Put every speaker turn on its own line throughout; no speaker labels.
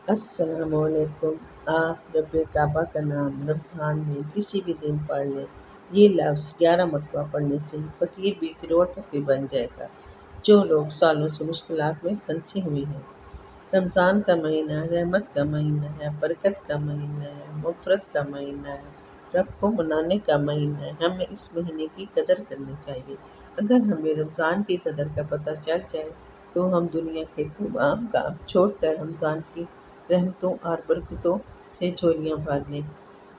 السلام علیکم۔ آپ رب کعبہ کا نام رمضان میں کسی بھی دن پڑھ لیں۔ یہ لفظ 11 مرتبہ پڑھنے سے فقیر بھی کروڑپتی بن جائے گا۔ جو لوگ سالوں سے مشکلات میں پھنسے ہوئے ہیں۔ رمضان کا مہینہ رحمت کا مہینہ ہے، برکت کا مہینہ ہے، مغفرت کا مہینہ ہے، رب کو منانے کا مہینہ ہے۔ ہمیں اس مہینے کی قدر کرنی چاہیے۔ اگر ہمیں رمضان کی قدر کا پتہ چل جائے تو ہم دنیا کے تمام کام چھوڑ کر رمضان کی رحمتوں اور برکتوں سے جھولیاں بھر لیں،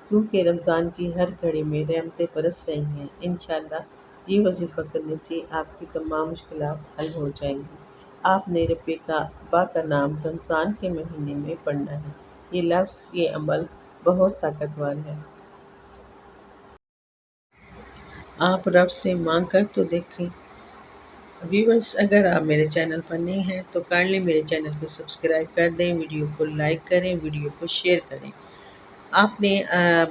کیونکہ رمضان کی ہر گھڑی میں رحمتیں برس رہی ہیں۔ انشاءاللہ یہ وظیفہ کرنے سے آپ کی تمام مشکلات حل ہو جائیں گی۔ آپ نے رب کعبہ کا نام رمضان کے مہینے میں پڑھنا ہے۔ یہ لفظ، یہ عمل بہت طاقتور ہے۔ آپ رب سے مانگ کر تو دیکھیں۔ ویورز، اگر آپ میرے چینل پر نئے ہیں تو کائنڈلی میرے چینل کو سبسکرائب کر دیں، ویڈیو کو لائک کریں، ویڈیو کو شیئر کریں۔ آپ نے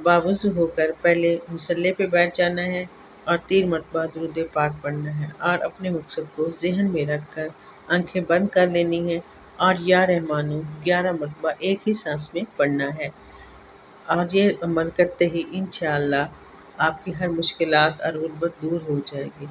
باوضو ہو کر پہلے مصلی پہ بیٹھ جانا ہے اور 3 مرتبہ درود پاک پڑھنا ہے اور اپنے مقصد کو ذہن میں رکھ کر آنکھیں بند کر لینی ہے اور یا رحمانو 11 مرتبہ ایک ہی سانس میں پڑھنا ہے۔ اور یہ عمل کرتے ہی انشاءاللہ آپ کی ہر مشکلات اور غربت دور ہو جائے گی۔